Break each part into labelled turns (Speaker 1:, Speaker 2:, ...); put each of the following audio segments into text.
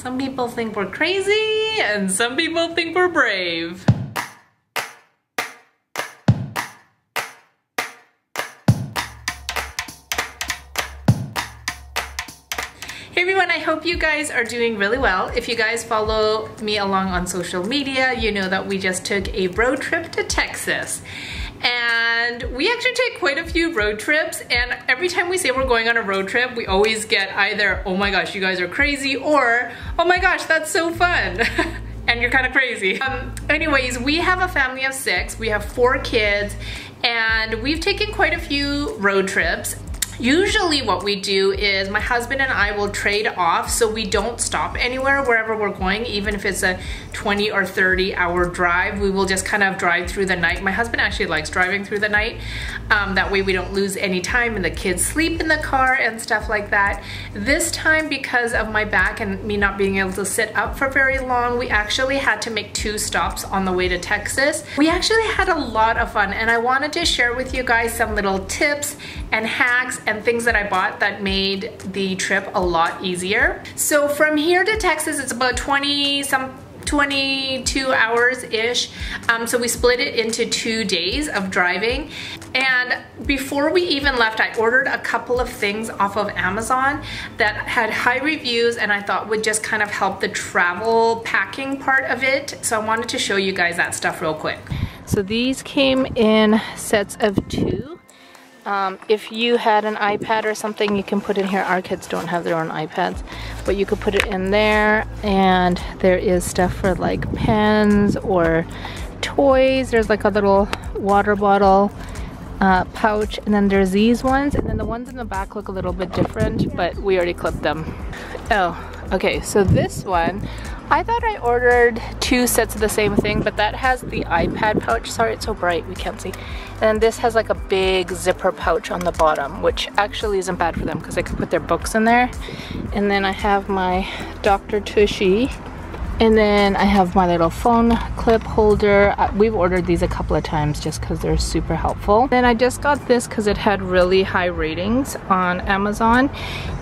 Speaker 1: Some people think we're crazy and some people think we're brave. Hey everyone, I hope you guys are doing really well. If you guys follow me along on social media, you know that we just took a road trip to Texas. And we actually take quite a few road trips, and every time we say we're going on a road trip, we always get either, oh my gosh, you guys are crazy, or, oh my gosh, that's so fun. And you're kind of crazy. Anyways, we have a family of 6. We have 4 kids, and we've taken quite a few road trips. Usually what we do is my husband and I will trade off so we don't stop anywhere wherever we're going, even if it's a 20 or 30 hour drive. We will just kind of drive through the night. My husband actually likes driving through the night. That way we don't lose any time and the kids sleep in the car and stuff like that. This time, because of my back and me not being able to sit up for very long, we actually had to make 2 stops on the way to Texas. We actually had a lot of fun, and I wanted to share with you guys some little tips and hacks and things that I bought that made the trip a lot easier. So from here to Texas, it's about 22 hours-ish. So we split it into 2 days of driving. And before we even left, I ordered a couple of things off of Amazon that had high reviews and I thought would just kind of help the travel packing part of it. So I wanted to show you guys that stuff real quick. So these came in sets of 2. If you had an iPad or something, you can put in here. Our kids don't have their own iPads, but you could put it in there, and there is stuff for like pens or toys. There's like a little water bottle pouch, and then there's these ones, and then the ones in the back look a little bit different, but we already clipped them. Oh, okay, so this one, I thought I ordered 2 sets of the same thing, but that has the iPad pouch. Sorry, it's so bright, we can't see. And this has like a big zipper pouch on the bottom, which actually isn't bad for them because they can put their books in there. And then I have my Dr. Tushy. And then I have my little phone clip holder. We've ordered these a couple of times just because they're super helpful. Then I just got this because it had really high ratings on Amazon.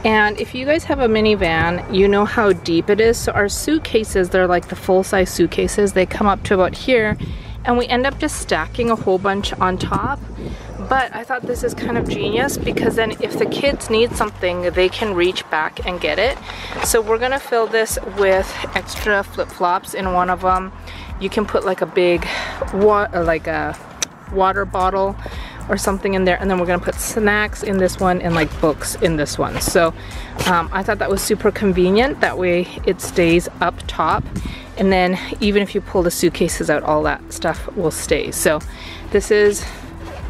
Speaker 1: And if you guys have a minivan, you know how deep it is. So our suitcases, they're like the full-size suitcases. They come up to about here. And we end up just stacking a whole bunch on top. But I thought this is kind of genius because then if the kids need something, they can reach back and get it. So we're gonna fill this with extra flip-flops in one of them. You can put like a big water bottle or something in there, and then we're gonna put snacks in this one and like books in this one. So I thought that was super convenient. That way it stays up top, and then even if you pull the suitcases out, all that stuff will stay. So this is,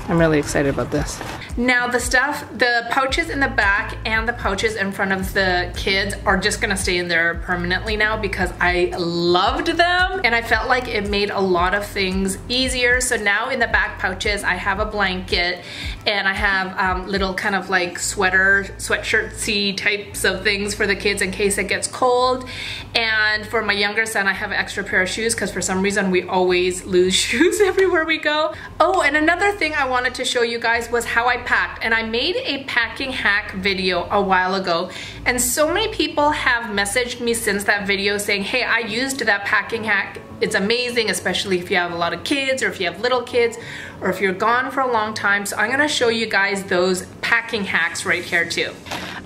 Speaker 1: I'm really excited about this. Now the pouches in the back and the pouches in front of the kids are just gonna stay in there permanently now because I loved them and I felt like it made a lot of things easier. So now in the back pouches, I have a blanket and I have little kind of like sweatshirt-y types of things for the kids in case it gets cold. And for my younger son, I have an extra pair of shoes because for some reason we always lose shoes everywhere we go. Oh, and another thing I wanted to show you guys was how I packed, and I made a packing hack video a while ago, and so many people have messaged me since that video saying, hey, I used that packing hack. It's amazing, especially if you have a lot of kids or if you have little kids or if you're gone for a long time. So I'm gonna show you guys those packing hacks right here too.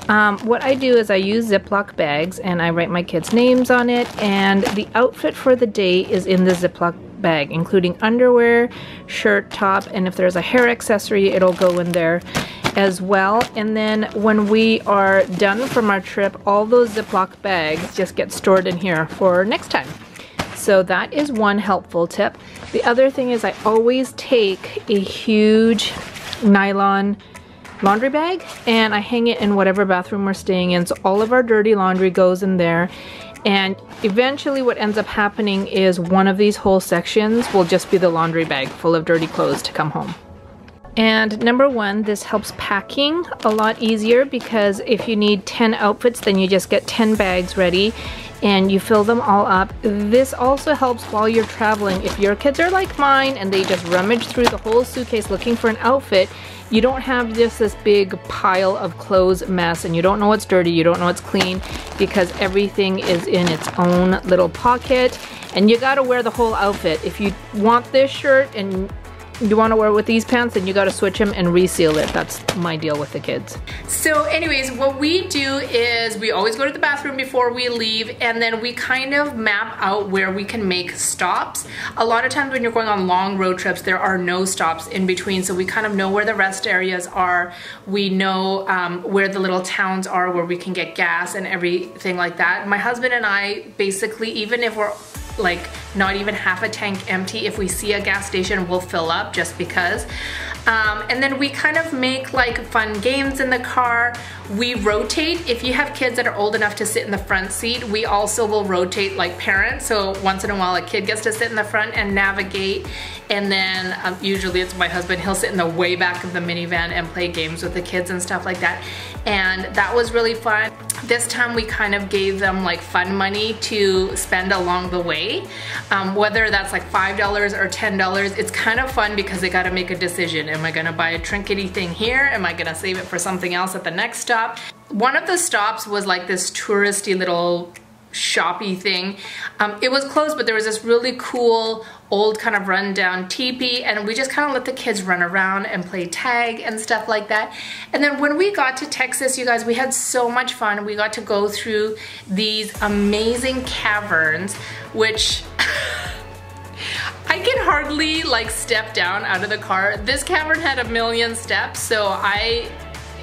Speaker 1: What I do is I use Ziploc bags and I write my kids' names on it, and the outfit for the day is in the Ziploc bag, including underwear, shirt, top, and if there's a hair accessory, it'll go in there as well. And then when we are done from our trip, all those Ziploc bags just get stored in here for next time. So that is one helpful tip. The other thing is I always take a huge nylon laundry bag and I hang it in whatever bathroom we're staying in, so all of our dirty laundry goes in there. And eventually what ends up happening is one of these whole sections will just be the laundry bag full of dirty clothes to come home. And number 1, this helps packing a lot easier because if you need 10 outfits, then you just get 10 bags ready and you fill them all up. This also helps while you're traveling. If your kids are like mine and they just rummage through the whole suitcase looking for an outfit, you don't have just this big pile of clothes mess and you don't know what's dirty, you don't know what's clean, because everything is in its own little pocket, and you gotta wear the whole outfit. If you want this shirt and you want to wear it with these pants, then you got to switch them and reseal it. That's my deal with the kids. So anyways, what we do is we always go to the bathroom before we leave, and then we kind of map out where we can make stops. A lot of times when you're going on long road trips, there are no stops in between, so we kind of know where the rest areas are. We know where the little towns are where we can get gas and everything like that. My husband and I basically, even if we're like not even half a tank empty, if we see a gas station, we'll fill up just because. And then we kind of make like fun games in the car. We rotate. If you have kids that are old enough to sit in the front seat, we also will rotate like parents. So once in a while a kid gets to sit in the front and navigate. And then usually it's my husband, he'll sit in the way back of the minivan and play games with the kids and stuff like that. And that was really fun. This time we kind of gave them like fun money to spend along the way. Whether that's like $5 or $10, it's kind of fun because they gotta make a decision. Am I gonna buy a trinkety thing here? Am I gonna save it for something else at the next stop? One of the stops was like this touristy little shoppy thing. It was closed, but there was this really cool old kind of rundown teepee, and we just kind of let the kids run around and play tag and stuff like that. And then when we got to Texas, you guys, we had so much fun. We got to go through these amazing caverns, which I can hardly like step down out of the car. This cavern had 1,000,000 steps, so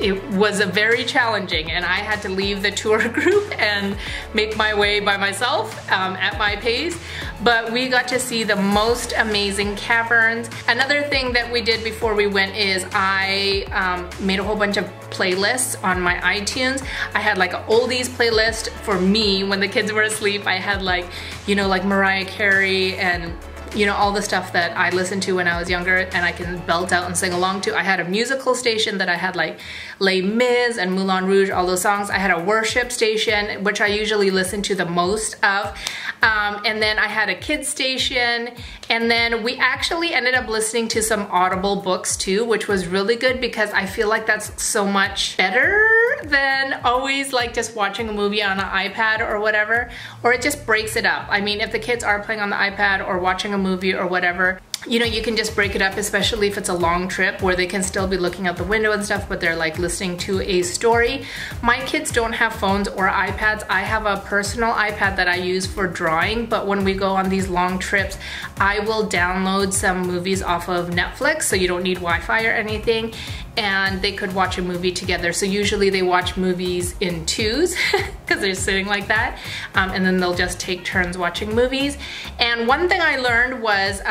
Speaker 1: it was a very challenging, and I had to leave the tour group and make my way by myself at my pace. But we got to see the most amazing caverns. Another thing that we did before we went is I made a whole bunch of playlists on my iTunes. I had like an oldies playlist for me when the kids were asleep. I had like, you know, like Mariah Carey and you know, all the stuff that I listened to when I was younger and I can belt out and sing along to. I had a musical station that I had like Les Mis and Moulin Rouge, all those songs. I had a worship station, which I usually listen to the most of. And then I had a kids station, and then we actually ended up listening to some Audible books too, which was really good because I feel like that's so much better than always like just watching a movie on an iPad or whatever, or it just breaks it up. I mean, if the kids are playing on the iPad or watching a movie or whatever, you know, you can just break it up, especially if it's a long trip where they can still be looking out the window and stuff, but they're like listening to a story. My kids don't have phones or iPads. I have a personal iPad that I use for drawing, but when we go on these long trips, I will download some movies off of Netflix, so you don't need Wi-Fi or anything, and they could watch a movie together. So usually they watch movies in twos because they're sitting like that, and then they'll just take turns watching movies. And one thing I learned was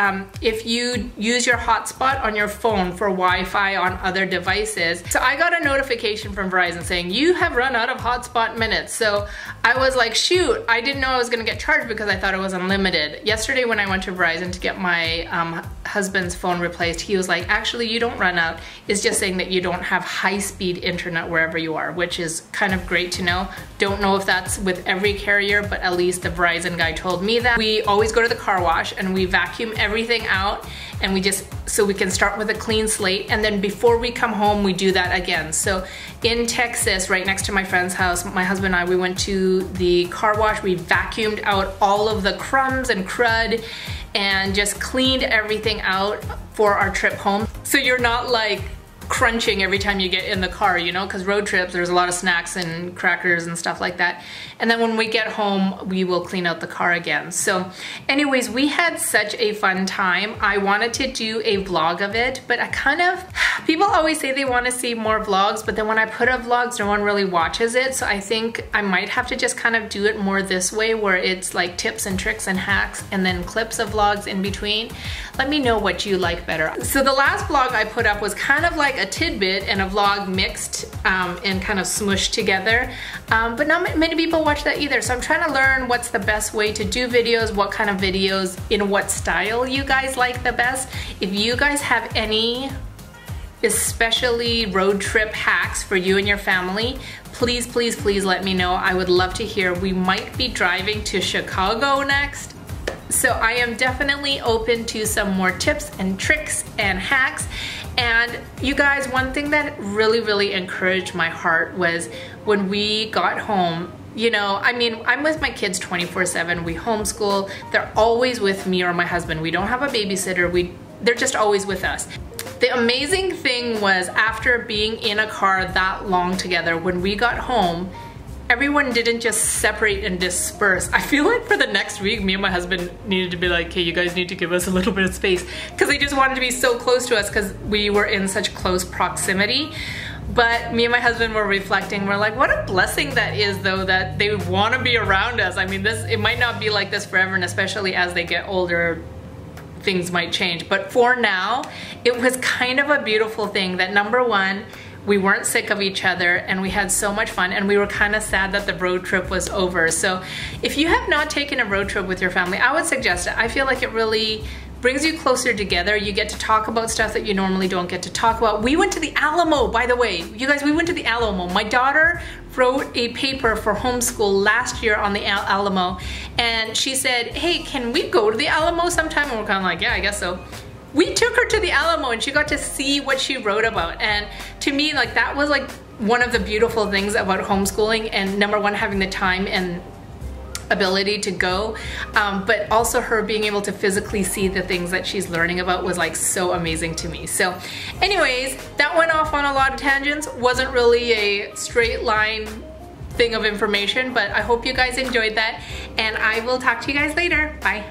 Speaker 1: if you use your hotspot on your phone for Wi-Fi on other devices. So I got a notification from Verizon saying, you have run out of hotspot minutes. So I was like, shoot, I didn't know I was gonna get charged because I thought it was unlimited. Yesterday when I went to Verizon to get my husband's phone replaced, he was like, actually you don't run out. It's just saying that you don't have high-speed internet wherever you are, which is kind of great to know. Don't know if that's with every carrier, but at least the Verizon guy told me that. We always go to the car wash and we vacuum everything out, and we just, so we can start with a clean slate, and then before we come home we do that again. So in Texas, right next to my friend's house, my husband and I, we went to the car wash, we vacuumed out all of the crumbs and crud and just cleaned everything out for our trip home. So you're not like crunching every time you get in the car, you know, because road trips, there's a lot of snacks and crackers and stuff like that. And then when we get home, we will clean out the car again. So anyways, we had such a fun time. I wanted to do a vlog of it, but I kind of, people always say they want to see more vlogs, but then when I put up vlogs, no one really watches it. So I think I might have to just kind of do it more this way, where it's like tips and tricks and hacks and then clips of vlogs in between. Let me know what you like better. So the last vlog I put up was kind of like a tidbit and a vlog mixed and kind of smushed together, but not many people watch that either. So I'm trying to learn what's the best way to do videos, what kind of videos, in what style you guys like the best. If you guys have any especially road trip hacks for you and your family, please, please, please let me know. I would love to hear. We might be driving to Chicago next. So I am definitely open to some more tips and tricks and hacks. And you guys, one thing that really encouraged my heart was when we got home. You know, I mean, I'm with my kids 24/7. We homeschool. They're always with me or my husband. We don't have a babysitter. They're just always with us. The amazing thing was, after being in a car that long together, when we got home, everyone didn't just separate and disperse. I feel like for the next week, me and my husband needed to be like, hey, you guys need to give us a little bit of space, because they just wanted to be so close to us because we were in such close proximity. But me and my husband were reflecting, we're like, what a blessing that is, though, that they want to be around us. I mean, it might not be like this forever, and especially as they get older, things might change. But for now, it was kind of a beautiful thing that, number one, we weren't sick of each other and we had so much fun, and we were kind of sad that the road trip was over. So if you have not taken a road trip with your family, I would suggest it. I feel like it really brings you closer together. You get to talk about stuff that you normally don't get to talk about. We went to the Alamo, by the way. You guys, we went to the Alamo. My daughter wrote a paper for homeschool last year on the Alamo, and she said, hey, can we go to the Alamo sometime? And we're kind of like, yeah, I guess so. We took her to the Alamo and she got to see what she wrote about. And to me, like, that was like one of the beautiful things about homeschooling, and number one, having the time and ability to go, but also her being able to physically see the things that she's learning about was like so amazing to me. So anyways, that went off on a lot of tangents. Wasn't really a straight line thing of information, but I hope you guys enjoyed that, and I will talk to you guys later. Bye.